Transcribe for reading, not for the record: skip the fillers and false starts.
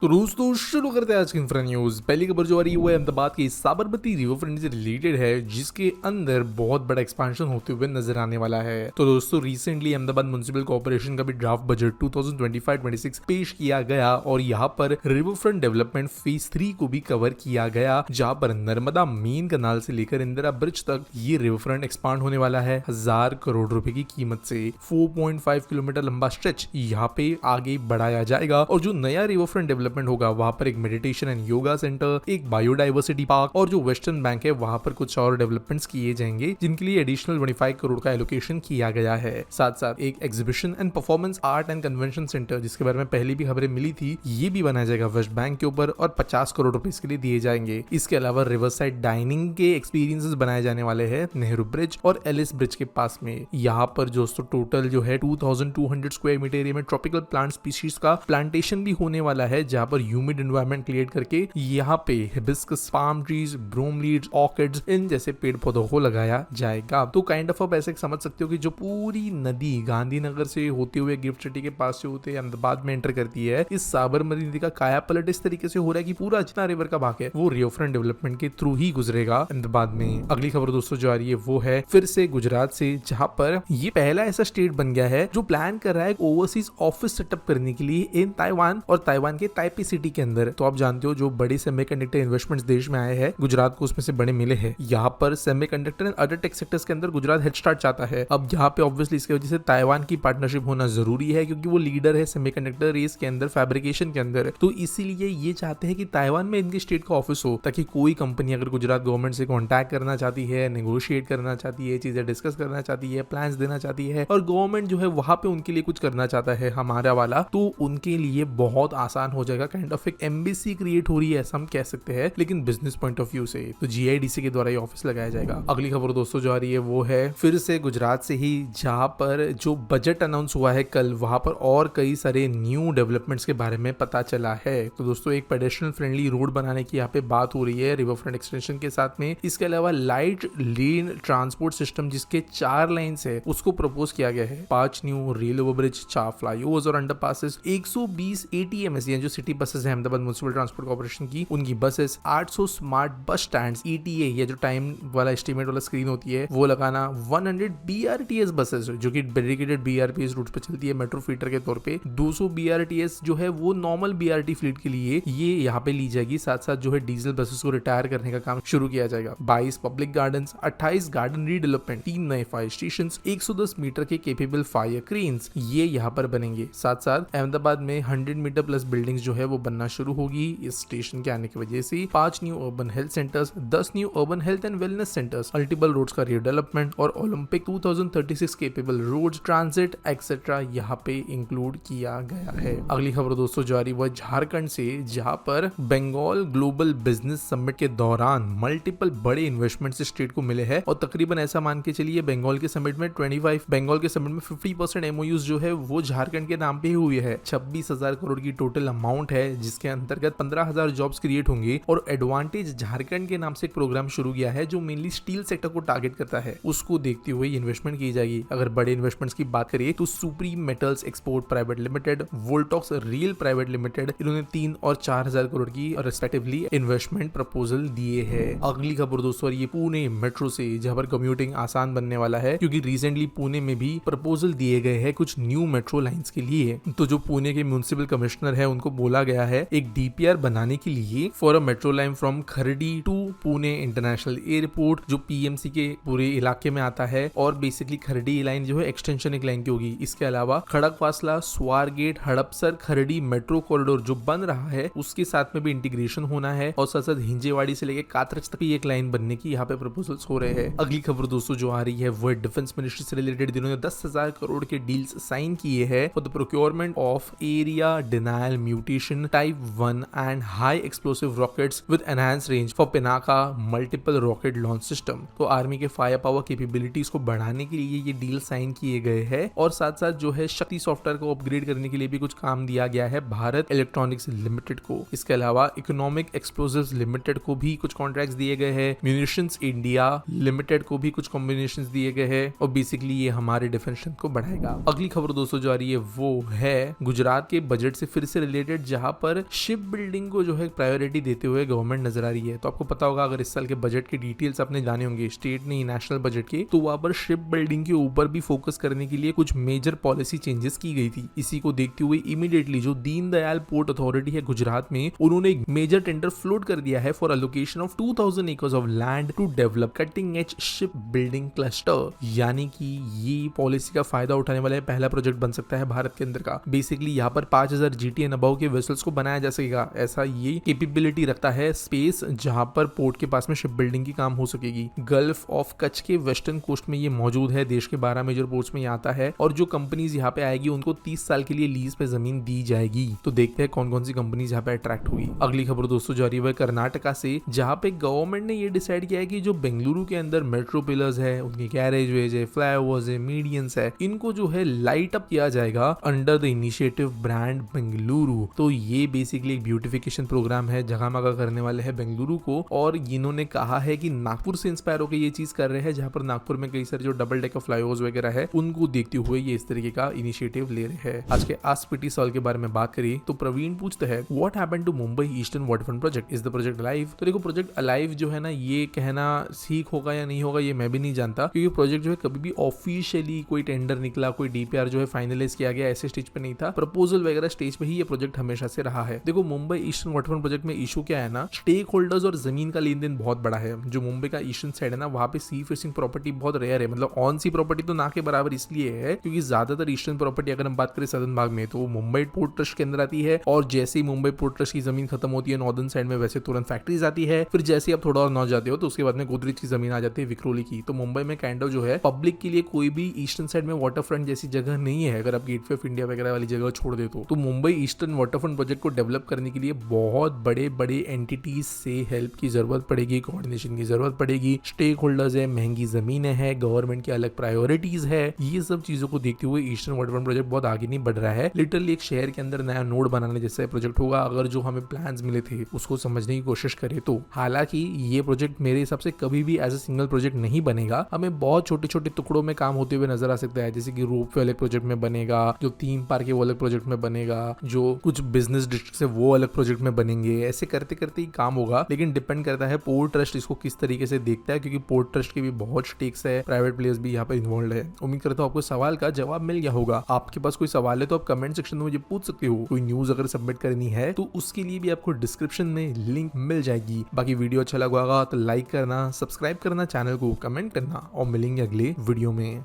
तो दोस्तों शुरू करते हैं आज की इंफ्रा न्यूज। पहली खबर जो आ रही है वो अहमदाबाद की साबरमती रिवर फ्रंट से रिलेटेड है, जिसके अंदर बहुत बड़ा एक्सपेंशन होते हुए नजर आने वाला है। तो दोस्तों रिसेंटली अहमदाबाद म्युनिसिपल कॉर्पोरेशन का भी ड्राफ्ट बजट 2025-26 पेश किया गया और यहाँ पर रिवर फ्रंट डेवलपमेंट फेज 3 को भी कवर किया गया, जहाँ पर नर्मदा मेन कनाल से लेकर इंदिरा ब्रिज तक ये रिवर फ्रंट एक्सपांड होने वाला है 1000 करोड़ रुपए की कीमत से। 4.5 किलोमीटर लंबा स्ट्रेच यहाँ पे आगे बढ़ाया जाएगा और जो नया रिवर फ्रंट डेवलपमेंट होगा वहां पर एक मेडिटेशन एंड योगा सेंटर, एक बायोडाइवर्सिटी पार्क और जो वेस्टर्न बैंक है वहां पर कुछ और डेवलपमेंट्स किए जाएंगे, जिनके लिए एडिशनल 25 करोड़ का एलोकेशन किया गया है। साथ साथ एक exhibition and performance art and convention centre, जिसके बारे में पहले भी खबरें मिली थी, ये भी बनाया जाएगा वेस्ट बैंक के ऊपर और 50 करोड़ रुपए इसके लिए दिए जाएंगे। इसके अलावा रिवर साइड डाइनिंग के एक्सपीरियंसेस बनाए जाने वाले हैं नेहरू ब्रिज और एलिस ब्रिज के पास में। यहाँ पर जो टोटल जो है 2200 स्क्वायर मीटर एरिया में ट्रॉपिकल प्लांट स्पीशीज का प्लांटेशन भी होने वाला है, जहाँ पर ह्यूमिड एनवायरनमेंट क्रिएट करके यहाँ पे हिबिस्कस, पाम ट्रीज, ब्रोमलीड्स, ऑर्किड्स इन जैसे पेड़ पौधों को लगाया जाएगा। तो काइंड ऑफ आप ऐसे समझ सकते हो कि जो पूरी नदी गांधीनगर से होते हुए गिफ्ट सिटी के पास से होते अहमदाबाद में एंटर करती है, इस साबरमती नदी का काया पलट इस तरीके से हो रहा है कि पूरा जितना रिवर का भाग है वो रिवर फ्रंट डेवलपमेंट के थ्रू ही गुजरेगा अहमदाबाद में। अगली खबर दोस्तों जो आ रही है वो है फिर से गुजरात से, जहाँ पर ये पहला ऐसा स्टेट बन गया है जो प्लान कर रहा है ओवरसीज ऑफिस सेटअप करने के लिए इन ताइवान और ताइवान के ताइपी सिटी के अंदर। तो आप जानते हो जो बड़े सेमीकंडक्टर इन्वेस्टमेंट्स देश में आए हैं, गुजरात को उसमें से बड़े मिले हैं। यहाँ पर semiconductor and other tech sectors के अंदर गुजरात हेड स्टार्ट चाहता है। अब यहाँ पे ऑब्वियसली इसकी वजह से ताइवान की पार्टनरशिप होना जरूरी है, क्योंकि वो लीडर है सेमीकंडक्टर रेस के अंदर, फैब्रिकेशन के अंदर। तो इसीलिए ये चाहते हैं कि ताइवान में इनके स्टेट का ऑफिस हो, ताकि कोई कंपनी अगर गुजरात गवर्नमेंट से कॉन्टैक्ट करना चाहती है, नेगोशिएट करना चाहती है, चीजें डिस्कस करना चाहती है, प्लान्स देना चाहती है और गवर्नमेंट जो है वहां पे उनके लिए कुछ करना चाहता है हमारा वाला, तो उनके लिए बहुत आसान हो जाएगा। काइंड ऑफ एक एम्बेसी क्रिएट हो रही है ऐसा हम कह सकते हैं, लेकिन बिजनेस पॉइंट ऑफ व्यू से तो जीआईडीसी के द्वारा ये ऑफिस लगाया जाएगा। अगली खबर दोस्तों जो आ रही है वो है फिर से गुजरात से ही, जहां पर जो बजट अनाउंस हुआ है कल, वहां पर और कई सारे न्यू डेवलपमेंट्स के बारे में पता चला है। तो दोस्तों एक पेडेस्ट्रियन फ्रेंडली रोड बनाने की यहाँ पे बात हो रही है रिवर फ्रंट एक्सटेंशन के साथ में। इसके अलावा लाइट लेन ट्रांसपोर्ट सिस्टम जिसके 4 लाइन्स है उसको प्रपोज किया गया है। 5 new rail over bridge, 4 flyovers और अंडरपासेस, 120 एटीएमएस जो सिटी बसेस है अहमदाबाद म्युनिसिपल ट्रांसपोर्ट कॉर्पोरेशन की, उनकी buses, 800 smart bus stands, ETA या जो टाइम वाला एस्टीमेट वाला स्क्रीन होती है वो लगाना, 100 बीआरटीएस बसेस जो कि डेडिकेटेड बीआरटीएस रूट पे चलती है मेट्रो फीटर के तौर पे, 200 बीआरटीएस जो है वो नॉर्मल बीआरटी फ्लीट के लिए ये यहाँ पे ली जाएगी। साथ साथ जो है डीजल बसेस को रिटायर करने का काम शुरू किया जाएगा। 22 पब्लिक गार्डन्स, 28 गार्डन रीडेवलपमेंट, 3 नए फायर स्टेशन, 110 मीटर के केपेबल फायर क्रेन्स ये यहाँ पर बनेंगे। साथ साथ अहमदाबाद में 100 मीटर प्लस बिल्डिंग्स जो है वो बनना शुरू होगी इस स्टेशन के आने की वजह से। 5 new urban health centres, 10 new urban health and wellness centres, multiple roads का रीडेवलपमेंट और Olympic 2036 capable roads, transit etcetera यहाँ पे इंक्लूड किया गया है। अगली खबर दोस्तों जो आ रही है झारखंड से, जहाँ पर बंगाल ग्लोबल बिजनेस समिट के दौरान मल्टीपल बड़े इन्वेस्टमेंट स्टेट को मिले हैं और तकरीबन ऐसा मान के चलिए बंगाल के समिट में 50% एमओयूज जो है वो झारखंड के नाम पे ही हुई है। 26,000 करोड़ की टोटल अमाउंट है, जिसके अंतर्गत 15,000 जॉब्स क्रिएट होंगे और एडवांटेज झारखंड के नाम से एक प्रोग्राम शुरू किया है जो मेनली स्टील सेक्टर को टारगेट करता है, उसको देखते हुए इन्वेस्टमेंट की जाएगी। अगर बड़े इन्वेस्टमेंट्स की बात करें तो supreme metals export private limited, Voltox real private limited, इन्होंने 3 और 4,000 करोड़ की रेस्पेक्टिवली इन्वेस्टमेंट प्रपोजल दिए हैं। अगली खबर दोस्तों ये पुणे मेट्रो से, जहां पर कम्यूटिंग आसान बनने वाला है, क्योंकि रिसेंटली पुणे में भी प्रपोजल दिए गए हैं कुछ न्यू मेट्रो लाइंस के लिए। तो जो पुणे के म्युनिसिपल कमिश्नर है उनको बोला गया है एक डीपीआर बनाने के लिए for a metro line from Kharadi to Pune international airport, जो पीएमसी के पूरे इलाके में आता है। और बेसिकली खरडी लाइन जो है एक्सटेंशन एक लाइन की होगी। इसके अलावा खड़कवासला, स्वारगेट, हड़पसर, खरडी मेट्रो कॉरिडोर जो बन रहा है उसके साथ में भी इंटीग्रेशन होना है और साथ साथ हिंजेवाड़ी से लेकर कात्रज तक भी एक लाइन बनने की यहाँ पे प्रपोजल्स हो रहे हैं। अगली खबर दोस्तों जो आ रही है वो डिफेंस मिनिस्ट्री से रिलेटेड, जिन्होंने 10,000 करोड़ के डील्स साइन किए हैं for the procurement of area denial mutation type 1 and high explosive rockets with enhance range for Pinaka multiple rocket launch system. तो आर्मी के फायर पावर कैपेबिलिटीज को बढ़ाने के लिए ये डील साइन किए गए हैं और साथ साथ जो है शक्ति सॉफ्टवेयर को अपग्रेड करने के लिए भी कुछ काम दिया गया है भारत इलेक्ट्रॉनिक्स लिमिटेड को। इसके अलावा इकोनॉमिक एक्सप्लोसिव्स लिमिटेड को भी कुछ कॉन्ट्रैक्ट्स दिए गए हैं, म्यूनिशंस इंडिया लिमिटेड को भी कुछ कॉम्बिनेशंस दिए गए हैं और बेसिकली ये हमारे डिफेंस को बढ़ाएगा। अगली खबर दोस्तों जो आ रही है वो है गुजरात के बजट से फिर से रिलेटेड, जहां पर शिप बिल्डिंग को जो है प्रायोरिटी देते हुए गवर्नमेंट नजर आ रही है। तो आपको पता होगा, अगर इस साल के बजट के डिटेल्स आपने जाने होंगे, स्टेट नहीं नेशनल बजट के, तो वहां पर शिप बिल्डिंग के ऊपर भी फोकस करने के लिए कुछ मेजर पॉलिसी चेंजेस की गई थी। इसी को देखते हुए इमीडिएटली जो दीनदयाल पोर्ट अथॉरिटी है गुजरात में, उन्होंने एक मेजर टेंडर फ्लोट कर दिया है for allocation of 2000 acres of land to develop cutting edge ship building cluster. यानी कि ये पॉलिसी का फायदा उठाने वाला पहला प्रोजेक्ट बन सकता है भारत के अंदर का। बेसिकली यहाँ पर 5000 GT एंड अबव के वेसल्स को बनाया जा सकेगा, ऐसा ये कैपेबिलिटी रखता है स्पेस, जहां पर पोर्ट के पास में शिप बिल्डिंग की काम हो सकेगी। गल्फ ऑफ कच्छ के वेस्टर्न कोस्ट में ये मौजूद है, देश के 12 मेजर पोर्ट्स में ये आता है, और जो कंपनीज यहाँ पे आएगी उनको 30 साल के लिए लीज पे जमीन दी जाएगी। तो देखते हैं कौन कौन सी कंपनीज यहाँ पे अट्रैक्ट होगी। अगली खबर दोस्तों जो आ रही है कर्नाटका से, जहां पे गवर्नमेंट ने ये डिसाइड किया है कि जो बेंगलुरु के अंदर मेट्रो पिलर्स है, उनके कैरेज वेज है, फ्लाईओवर्स है, मीडियंस है, इनको जो है लाइट अप किया जाएगा under the initiative brand Bengaluru. तो ये बेसिकली एक ब्यूटिफिकेशन प्रोग्राम है, जगमगा करने वाले हैं बेंगलुरु को, और इन्होंने कहा है कि नागपुर से इंस्पायर होकर ये चीज कर रहे हैं, जहां पर नागपुर में कई सारे जो डबल डेकर फ्लाईओवर्स वगैरह है, उनको देखते हुए ये इस तरीके का इनिशिएटिव ले रहे हैं। आज के आस्क पीटी सवाल के बारे में बात करिए तो प्रवीण पूछते हैं, what happened to Mumbai eastern waterfront project, is the project alive? तो देखो, प्रोजेक्ट अलाइव जो है ना, ये कहना ठीक होगा या नहीं होगा ये मैं भी नहीं जानता, क्योंकि प्रोजेक्ट जो है कभी भी ऑफिशियली कोई टेंडर निकला, कोई DPR जो है फाइनलाइज किया गया, ऐसे स्टेज पे नहीं था। प्रपोजल वगैरह स्टेज पे ही ये प्रोजेक्ट हमेशा से रहा है। देखो, मुंबई ईस्टर्न वाटरफ्रंट प्रोजेक्ट में इशू क्या है ना, स्टेक होल्डर्स और जमीन का लेन देन बहुत बड़ा है। जो मुंबई का ईस्टर्न साइड है ना, वहां पे सी फेसिंग प्रॉपर्टी बहुत रेयर है, मतलब ऑन सी प्रॉपर्टी तो ना के बराबर इसलिए है क्योंकि ज्यादातर ईस्टर्न प्रॉपर्टी अगर हम बात करें सदर्न भाग में, तो वो मुंबई पोर्ट ट्रस्ट के अंदर आती है, और जैसे ही मुंबई पोर्ट ट्रस्ट की जमीन खत्म होती है नॉर्दर्न साइड में, वैसे तुरंत फैक्ट्रीज आती है। फिर जैसे आप थोड़ा और नॉर्थ जाते हो तो उसके बाद में गोदरेज की जमीन आ जाती है, विक्रोली की। तो मुंबई में काइंड ऑफ जो है पब्लिक के लिए कोई भी ईस्टर्न साइड में वाटर फ्रंट जैसी जगह नहीं है, अगर आप गेटवे ऑफ इंडिया वगैरह वाली जगह छोड़ दे तो मुंबई ईस्टर्न वाटरफ्रंट प्रोजेक्ट को डेवलप करने के लिए बहुत बड़े बड़े एंटिटीज से हेल्प की जरूरत पड़ेगी, कोऑर्डिनेशन की जरूरत पड़ेगी। स्टेक होल्डर्स है, महंगी जमीनें है, गवर्नमेंट की अलग प्रायोरिटीज है, ये सब चीजों को देखते हुए ईस्टर्न वाटरफ्रंट प्रोजेक्ट बहुत आगे नहीं बढ़ रहा है। लिटरली एक शहर के अंदर नया नोड बनाने जैसा प्रोजेक्ट होगा, अगर जो हमें प्लान्स मिले थे उसको समझने की कोशिश करें तो। हालांकि ये प्रोजेक्ट मेरे हिसाब से कभी भी एज ए सिंगल प्रोजेक्ट नहीं बनेगा, हमें बहुत छोटे छोटे टुकड़ों में काम होते हुए नजर आ सकता है, जैसे कि रोपवे अलग प्रोजेक्ट में बनेगा, जो थीम पार्क है वो अलग प्रोजेक्ट में बनेगा, जो कुछ बिजनेस डिस्ट्रिक्ट है वो अलग प्रोजेक्ट में बनेंगे। ऐसे करते करते ही काम होगा, लेकिन डिपेंड करता है पोर्ट ट्रस्ट इसको किस तरीके से देखता है, क्योंकि पोर्ट ट्रस्ट के भी बहुत स्टेक्स है, प्राइवेट प्लेयर्स भी यहाँ पर इन्वॉल्व है। उम्मीद करता हूँ आपको सवाल का जवाब मिल गया होगा। आपके पास कोई सवाल है तो आप कमेंट सेक्शन में मुझे पूछ सकते हो। कोई न्यूज अगर सबमिट करनी है तो उसके लिए भी आपको डिस्क्रिप्शन में लिंक मिल जाएगी। बाकी वीडियो अच्छा लगा होगा तो लाइक करना, सब्सक्राइब करना चैनल को, कमेंट करना, और मिलेंगे अगले वीडियो में।